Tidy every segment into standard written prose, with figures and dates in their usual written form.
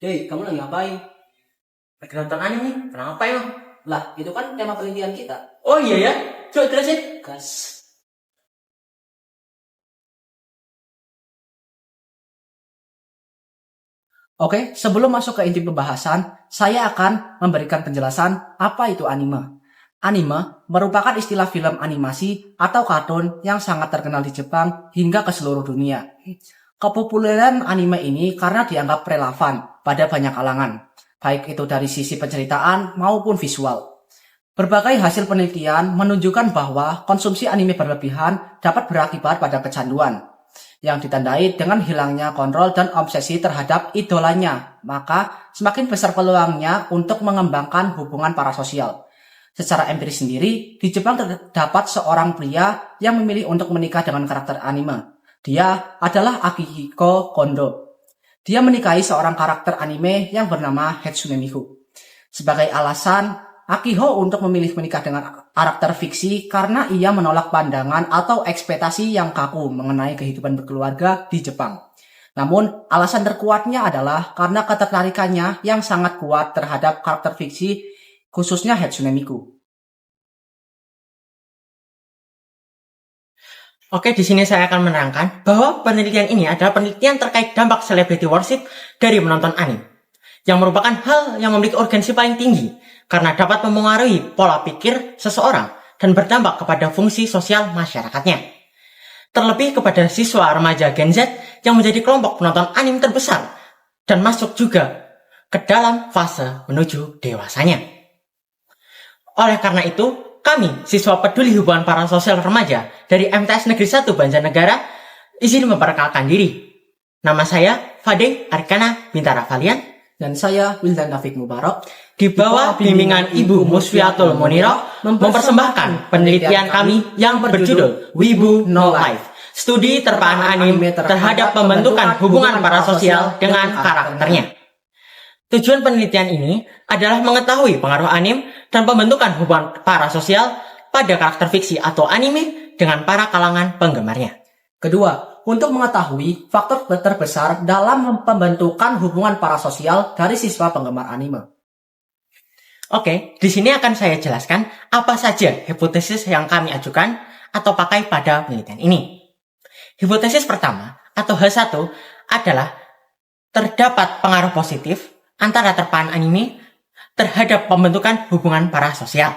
Hei, kamu lagi ngapain? Lagi nonton anime nih, kenapa emang? Lah, itu kan tema penelitian kita. Oh iya ya, coba jelasin. Gas. Oke, sebelum masuk ke inti pembahasan, saya akan memberikan penjelasan apa itu anime. Anime merupakan istilah film animasi atau kartun yang sangat terkenal di Jepang hingga ke seluruh dunia. Kepopuleran anime ini karena dianggap relevan pada banyak kalangan, baik itu dari sisi penceritaan maupun visual. Berbagai hasil penelitian menunjukkan bahwa konsumsi anime berlebihan dapat berakibat pada kecanduan, yang ditandai dengan hilangnya kontrol dan obsesi terhadap idolanya, maka semakin besar peluangnya untuk mengembangkan hubungan parasosial. Secara empiris sendiri, di Jepang terdapat seorang pria yang memilih untuk menikah dengan karakter anime. Dia adalah Akihiko Kondo. Dia menikahi seorang karakter anime yang bernama Hatsune Miku. Sebagai alasan, Akiho untuk memilih menikah dengan karakter fiksi karena ia menolak pandangan atau ekspektasi yang kaku mengenai kehidupan berkeluarga di Jepang. Namun, alasan terkuatnya adalah karena ketertarikannya yang sangat kuat terhadap karakter fiksi, khususnya Hatsune Miku. Oke, di sini saya akan menerangkan bahwa penelitian ini adalah penelitian terkait dampak celebrity worship dari menonton anime, yang merupakan hal yang memiliki urgensi paling tinggi karena dapat memengaruhi pola pikir seseorang dan berdampak kepada fungsi sosial masyarakatnya. Terlebih kepada siswa remaja Gen Z yang menjadi kelompok penonton anime terbesar dan masuk juga ke dalam fase menuju dewasanya. Oleh karena itu, kami, siswa peduli hubungan parasosial remaja dari MTS Negeri 1 Banjarnegara, izin memperkenalkan diri. Nama saya Fade Arkana Bintara Valian, Dan saya Wildan Taufik Mubarak. di bawah bimbingan Ibu Musfiatul Moniro, mempersembahkan penelitian kami yang berjudul Wibu No Life, studi terpaan anime terhadap pembentukan hubungan parasosial dengan karakternya. Tujuan penelitian ini adalah mengetahui pengaruh anime dan pembentukan hubungan parasosial pada karakter fiksi atau anime dengan para kalangan penggemarnya. Kedua, untuk mengetahui faktor terbesar dalam pembentukan hubungan parasosial dari siswa penggemar anime. Oke, di sini akan saya jelaskan apa saja hipotesis yang kami ajukan atau pakai pada penelitian ini. Hipotesis pertama atau H1 adalah terdapat pengaruh positif antara terpaan anime terhadap pembentukan hubungan parasosial.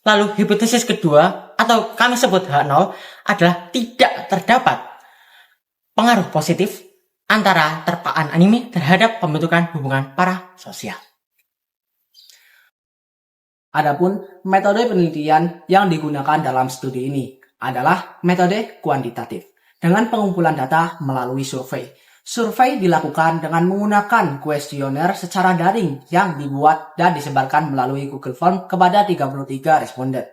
Lalu hipotesis kedua atau kami sebut H0 adalah tidak terdapat pengaruh positif antara terpaan anime terhadap pembentukan hubungan parasosial. Adapun metode penelitian yang digunakan dalam studi ini adalah metode kuantitatif dengan pengumpulan data melalui survei. Survei dilakukan dengan menggunakan kuesioner secara daring yang dibuat dan disebarkan melalui Google Form kepada 33 responden.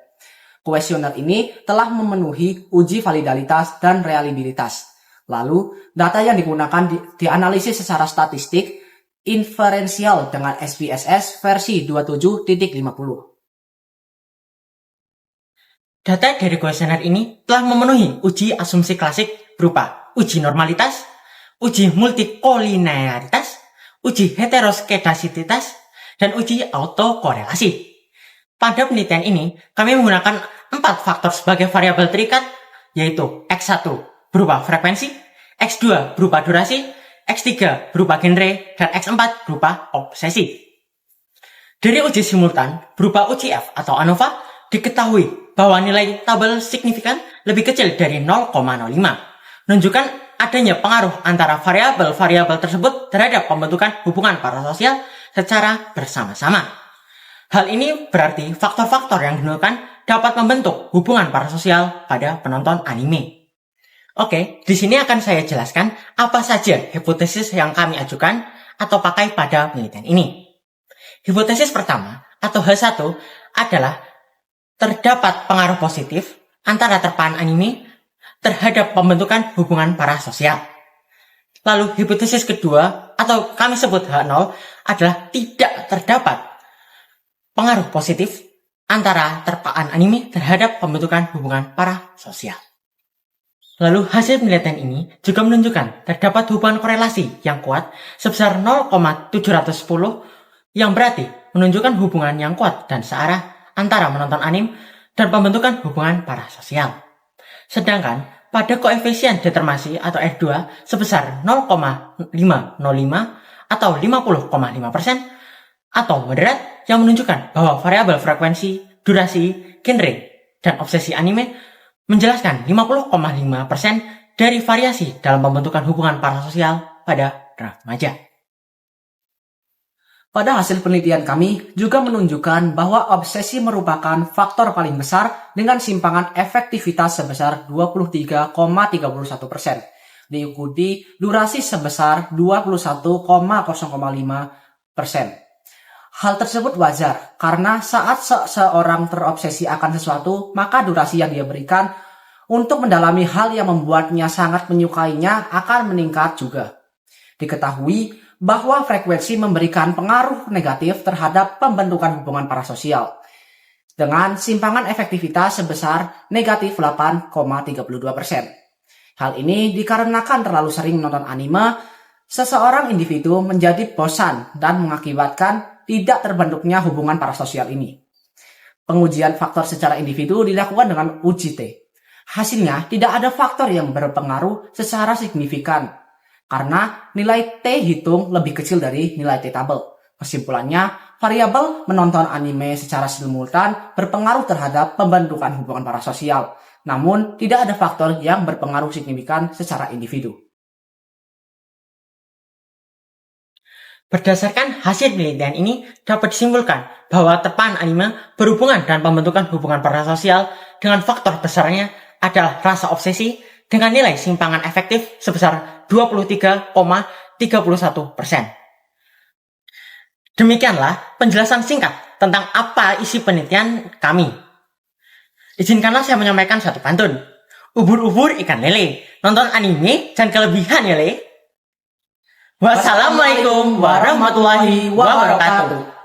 Kuesioner ini telah memenuhi uji validalitas dan reliabilitas. Lalu, data yang digunakan dianalisis secara statistik inferensial dengan SPSS versi 27.50. Data dari kuesioner ini telah memenuhi uji asumsi klasik berupa uji normalitas, uji multikolinearitas, uji heteroskedasititas, dan uji autokorelasi. Pada penelitian ini, kami menggunakan 4 faktor sebagai variabel terikat, yaitu X1 berupa frekuensi, X2 berupa durasi, X3 berupa genre, dan X4 berupa obsesi. Dari uji simultan berupa uji F atau ANOVA, diketahui bahwa nilai tabel signifikan lebih kecil dari 0,05, menunjukkan adanya pengaruh antara variabel-variabel tersebut terhadap pembentukan hubungan parasosial secara bersama-sama. Hal ini berarti faktor-faktor yang digunakan dapat membentuk hubungan parasosial pada penonton anime. Oke, di sini akan saya jelaskan apa saja hipotesis yang kami ajukan atau pakai pada penelitian ini. Hipotesis pertama atau H1 adalah terdapat pengaruh positif antara terpaan anime terhadap pembentukan hubungan parasosial. Lalu hipotesis kedua atau kami sebut H0 adalah tidak terdapat pengaruh positif antara terpaan anime terhadap pembentukan hubungan parasosial. Lalu hasil penelitian ini juga menunjukkan terdapat hubungan korelasi yang kuat sebesar 0,710 yang berarti menunjukkan hubungan yang kuat dan searah antara menonton anime dan pembentukan hubungan parasosial. Sedangkan pada koefisien determinasi atau R2 sebesar 0,505 atau 50,5% atau moderat yang menunjukkan bahwa variabel frekuensi, durasi, genre, dan obsesi anime menjelaskan 50,5% dari variasi dalam pembentukan hubungan parasosial pada remaja. Pada hasil penelitian kami juga menunjukkan bahwa obsesi merupakan faktor paling besar dengan simpangan efektivitas sebesar 23,31%, diikuti durasi sebesar 21,0,5%. Hal tersebut wajar karena saat seseorang terobsesi akan sesuatu, maka durasi yang dia berikan untuk mendalami hal yang membuatnya sangat menyukainya akan meningkat juga. Diketahui bahwa frekuensi memberikan pengaruh negatif terhadap pembentukan hubungan parasosial dengan simpangan efektivitas sebesar negatif 8,32%. Hal ini dikarenakan terlalu sering menonton anime, seseorang individu menjadi bosan dan mengakibatkan tidak terbentuknya hubungan parasosial ini. Pengujian faktor secara individu dilakukan dengan uji T. Hasilnya tidak ada faktor yang berpengaruh secara signifikan karena nilai T hitung lebih kecil dari nilai T tabel. Kesimpulannya, variabel menonton anime secara simultan berpengaruh terhadap pembentukan hubungan parasosial, namun tidak ada faktor yang berpengaruh signifikan secara individu. Berdasarkan hasil penelitian ini dapat disimpulkan bahwa terpaan anime berhubungan dengan pembentukan hubungan parasosial dengan faktor besarnya adalah rasa obsesi dengan nilai simpangan efektif sebesar 23,31%. Demikianlah penjelasan singkat tentang apa isi penelitian kami. Izinkanlah saya menyampaikan satu pantun. Ubur-ubur ikan lele, nonton anime dan kelebihan ya le. Wassalamualaikum warahmatullahi wabarakatuh.